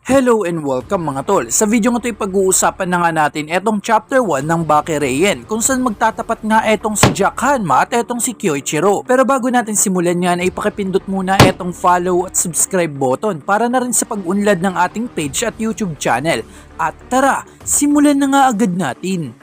Hello and welcome mga tol. Sa video nga ito pag-uusapan na nga natin etong chapter 1 ng Baki Reian kung saan magtatapat nga etong si Jack Hanma at etong si Kyoichiro. Pero bago natin simulan yan ay pakipindot muna etong follow at subscribe button para na rin sa pag-unlad ng ating page at YouTube channel. At tara, simulan na nga agad natin.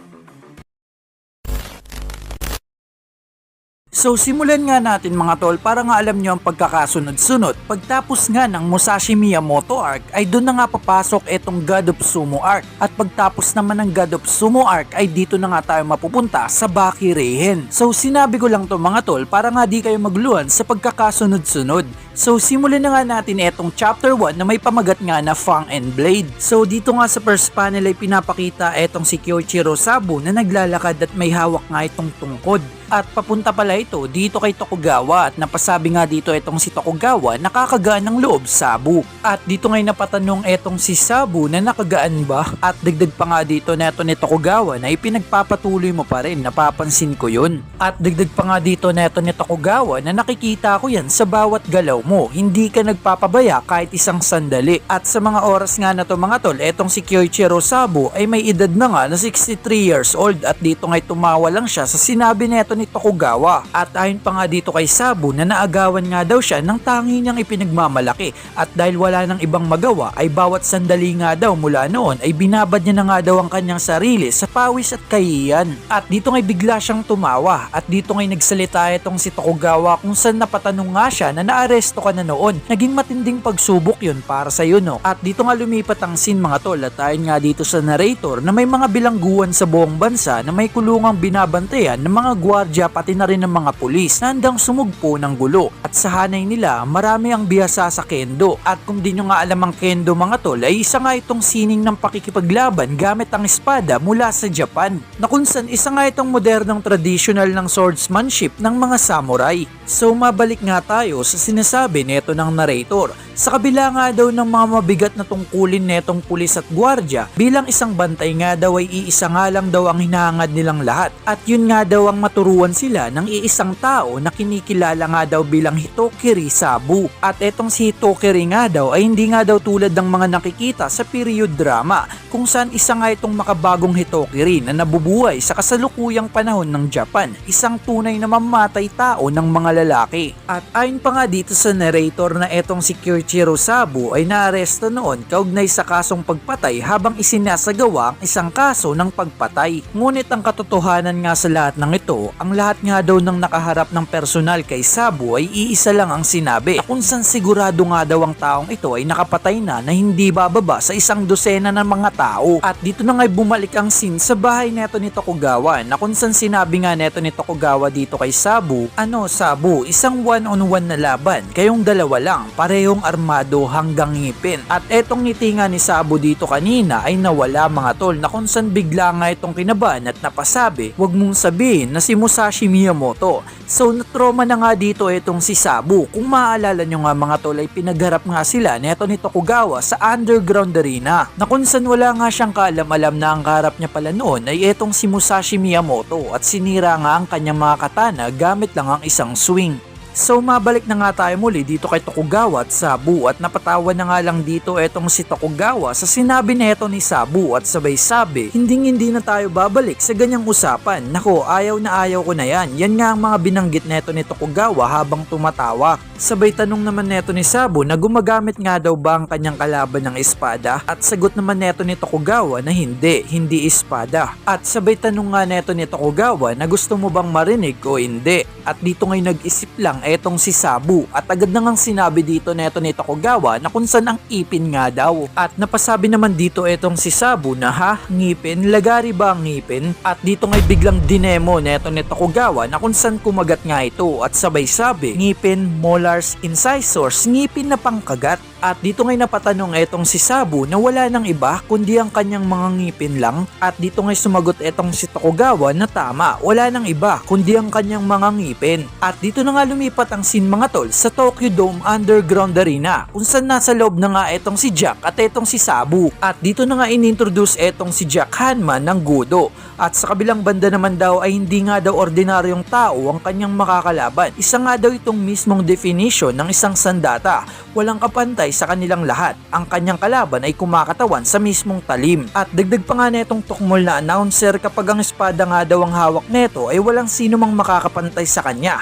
So simulan nga natin mga tol para nga alam nyo ang pagkakasunod-sunod. Pagtapos nga ng Musashi Miyamoto arc ay doon na nga papasok etong God of Sumo arc. At pagtapos naman ng God of Sumo arc ay dito na nga tayo mapupunta sa Baki Reian. So sinabi ko lang to mga tol para nga di kayo magluhan sa pagkakasunod-sunod. So simulan na nga natin etong chapter 1 na may pamagat nga na Fang and Blade. So dito nga sa first panel ay pinapakita etong si Kyoichiro Sabo na naglalakad at may hawak nga itong tungkod. At papunta pala ito dito kay Tokugawa at napasabi nga dito etong si Tokugawa nakakagaan ng loob Sabo. At dito ngay napatanong etong si Sabo na nakagaan ba? At dagdag pa nga dito neto ni Tokugawa na ipinagpapatuloy mo pa rin, napapansin ko yun. At dagdag pa nga dito neto ni Tokugawa na nakikita ko yan sa bawat galaw mo, hindi ka nagpapabaya kahit isang sandali. At sa mga oras nga na to mga tol, etong si Kyoichiro Sabo ay may edad na nga na 63 years old at dito ngay tumawa lang siya sa sinabi neto ni Tokugawa. At ayon pa nga dito kay Sabo na naagawan nga daw siya ng tangi niyang ipinagmamalaki at dahil wala nang ibang magawa ay bawat sandali nga daw mula noon ay binabad niya na nga daw ang kanyang sarili sa pawis at kahiyan. At dito ngay bigla siyang tumawa at dito ngay nagsalita itong si Tokugawa kung saan napatanong nga siya na naaresto ka na noon. Naging matinding pagsubok yun para sa iyo no. At dito nga lumipat ang scene mga tol at ayon nga dito sa narrator na may mga bilangguan sa buong bansa na may kulungang binabantayan ng mga gwardiya pati na rin ng mga pulis na handang sumugpo ng gulo. At sa hanay nila marami ang bihasa sa kendo. At kung di nyo nga alam ang kendo mga tol ay isa nga itong sining ng pakikipaglaban gamit ang espada mula sa Japan na kung saan isa nga itong modernong traditional ng swordsmanship ng mga samurai. So mabalik nga tayo sa sinasabi neto ng narrator. Sa kabila nga daw ng mga mabigat na tungkulin netong pulis at gwardya, bilang isang bantay nga daw ay iisa nga lang daw ang hinahangad nilang lahat. At yun nga daw ang maturuan sila ng iisang tao na kinikilala nga daw bilang Hitokiri Sabo. At etong si Hitokiri nga daw ay hindi nga daw tulad ng mga nakikita sa period drama kung saan isa nga itong makabagong Hitokiri na nabubuhay sa kasalukuyang panahon ng Japan, isang tunay na mamatay tao ng mga lalaki. At ayon pa nga dito sa narrator na etong si Kyoichiro Sabo ay naaresto noon kaugnay sa kasong pagpatay habang isinasagawa ang isang kaso ng pagpatay. Ngunit ang katotohanan nga sa lahat ng ito, ang lahat nga daw ng nakaharap ng personal kay Sabo ay iisa lang ang sinabi kung saan sigurado nga daw ang taong ito ay nakapatay na hindi bababa sa isang dosena ng mga tao. At dito na nga bumalik ang scene sa bahay neto ni Tokugawa na kung saan sinabi nga neto ni Tokugawa dito kay Sabo, Sabo, isang one-on-one na laban, kayong dalawa lang, parehong armado hanggang ngipin. At etong ngiti nga ni Sabo dito kanina ay nawala mga tol na kung saan bigla nga itong kinabahan at napasabi, wag mong sabihin na si Musashi Miyamoto. So natroma na nga dito itong si Sabo. Kung maaalala nyo nga mga tol ay pinagharap nga sila neto ni Tokugawa sa underground arena na kung saan wala nga siyang kaalam-alam na ang kaharap niya pala noon ay etong si Musashi Miyamoto at sinira nga ang kanyang mga katana gamit lang ang isang swing. So mabalik na nga tayo muli dito kay Tokugawa at Sabo at napatawa na nga lang dito etong si Tokugawa sa sinabi neto ni Sabo at sabay sabi, hindi na tayo babalik sa ganyang usapan. Nako, ayaw ko na yan. Yan nga ang mga binanggit neto ni Tokugawa habang tumatawa. Sabay tanong naman neto ni Sabo na gumagamit nga daw ba ang kanyang kalaban ng espada at sagot naman neto ni Tokugawa na hindi espada. At sabay tanong nga neto ni Tokugawa na gusto mo bang marinig o hindi. At dito ngay nag-isip lang etong si Sabo at agad na ngang sinabi dito neto ni Tokugawa na kung saan ang ipin nga daw. At napasabi naman dito etong si Sabo na ngipin, lagari ba ang ngipin? At dito ngay biglang dinemo neto ni Tokugawa na kung saan kumagat nga ito at sabay sabi, ngipin, molars, incisors, ngipin na pangkagat. At dito ngay napatanong etong si Sabo na wala nang iba kundi ang kanyang mga ngipin lang. At dito ngay sumagot etong si Tokugawa na tama, wala nang iba kundi ang kanyang mga ngipin. At dito na nga lumipat ang scene mga tol sa Tokyo Dome Underground Arena kung saan nasa loob na nga etong si Jack at etong si Sabo. At dito na nga inintroduce etong si Jack Hanma ng Godo. At sa kabilang banda naman daw ay hindi nga daw ordinaryong tao ang kanyang makakalaban. Isa nga daw itong mismong definition ng isang sandata. walang kapantay sa kanilang lahat. Ang kanyang kalaban ay kumakatawan sa mismong talim. At dagdag pa nga netong tukmol na announcer, kapag ang espada nga daw ang hawak neto ay walang sino mang makakapantay sa kanya.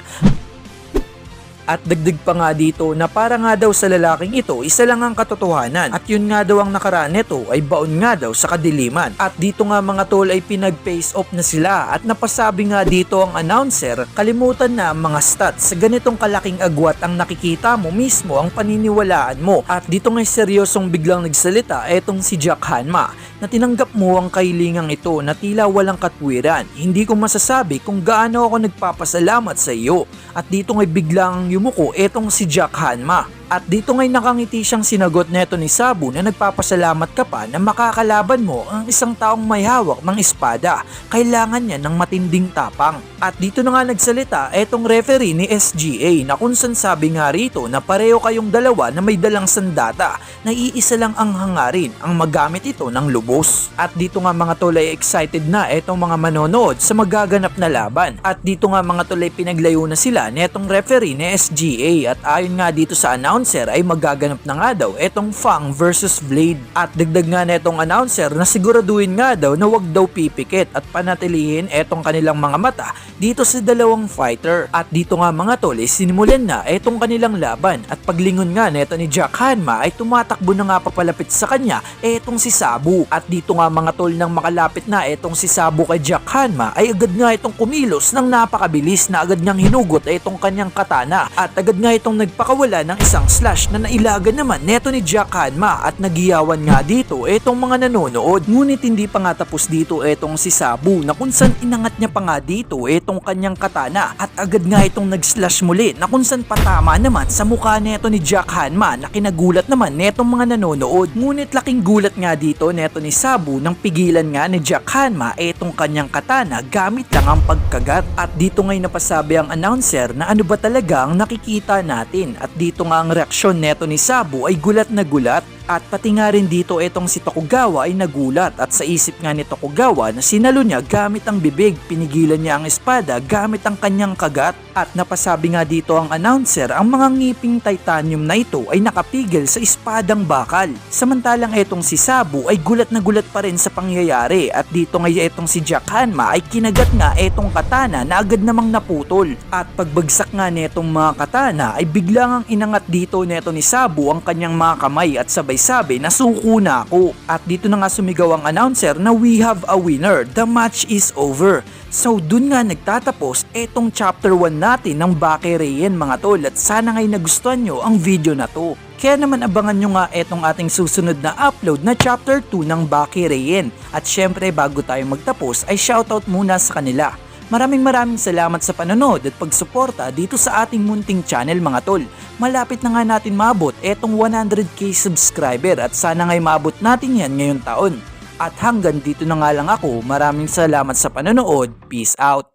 At dagdag pa nga dito na para nga daw sa lalaking ito, isa lang ang katotohanan. At yun nga daw ang nakaraan nito ay baon nga daw sa kadiliman. At dito nga mga tol ay pinag-face off na sila. At napasabi nga dito ang announcer, kalimutan na ang mga stats. Sa ganitong kalaking agwat ang nakikita mo mismo ang paniniwalaan mo. At dito nga'y seryosong biglang nagsalita etong si Jack Hanma, na tinanggap mo ang kahilingang ito na tila walang katwiran. Hindi ko masasabi kung gaano ako nagpapasalamat sa iyo. At dito nga'y biglang yumuko etong si Jack Hanma. At dito ngay nakangiti siyang sinagot neto ni Sabu na nagpapasalamat ka pa na makakalaban mo ang isang taong may hawak ng espada. Kailangan niya ng matinding tapang. At dito na nga nagsalita etong referee ni SGA na kung saan sabi nga rito na pareho kayong dalawa na may dalang sandata na iisa lang ang hangarin ang magamit ito ng lubos. At dito nga mga tol ay excited na etong mga manonood sa magaganap na laban. At dito nga mga tol ay pinaglayo na sila netong referee ni SGA. At ayon nga dito sa announcer ay magaganap na nga daw etong Fang versus Blade. At dagdag nga netong announcer na siguraduhin nga daw na wag daw pipikit at panatilihin etong kanilang mga mata dito sa dalawang fighter. At dito nga mga tol ay sinimulan na etong kanilang laban. At paglingon nga neto ni Jack Hanma ay tumatakbo na nga papalapit sa kanya etong si Sabu. At dito nga mga tol nang makalapit na etong si Sabu kay Jack Hanma ay agad nga itong kumilos ng napakabilis na agad niyang hinugot etong kanyang katana. At agad nga itong nagpakawala ng isang slash na nailagan naman neto ni Jack Hanma. At nagiyawan nga dito etong mga nanonood. Ngunit hindi pa nga tapos dito etong si Sabu na kung saan inangat niya pa nga dito etong kanyang katana. At agad nga itong nag-slash muli na kung saan patama naman sa mukha neto ni Jack Hanma na kinagulat naman netong mga nanonood. Ngunit laking gulat nga dito neto ni Sabu nang pigilan nga ni Jack Hanma etong kanyang katana gamit lang ang pagkagat. At dito ngay napasabi ang announcer na ano ba talaga ang nakikita natin. At dito nga ang reaksyon neto ni Sabu ay gulat na gulat. At pati nga rin dito etong si Tokugawa ay nagulat. At sa isip nga ni Tokugawa na sinalo niya gamit ang bibig, pinigilan niya ang espada gamit ang kanyang kagat. At napasabi nga dito ang announcer, ang mga ngiping titanium na ito ay nakapigil sa espadang bakal. Samantalang etong si Sabu ay gulat na gulat pa rin sa pangyayari. At dito nga etong si Jack Hanma ay kinagat nga etong katana na agad namang naputol. At pagbagsak nga netong mga katana ay biglang ang inangat dito neto ni Sabu ang kanyang mga kamay at sabay-sabi na suko na ako. At dito na nga sumigaw ang announcer na we have a winner, the match is over. So dun nga nagtatapos etong chapter 1 natin ng Baki Reien mga tol. At sana nga'y nagustuhan nyo ang video na to. Kaya naman abangan nyo nga etong ating susunod na upload na chapter 2 ng Baki Reien. At syempre bago tayo magtapos ay shoutout muna sa kanila. Maraming salamat sa panonood at pagsuporta dito sa ating munting channel mga tol. Malapit na nga natin maabot etong 100k subscriber at sana nga'y maabot natin yan ngayong taon. At hanggang dito na nga lang ako, maraming salamat sa panonood, peace out.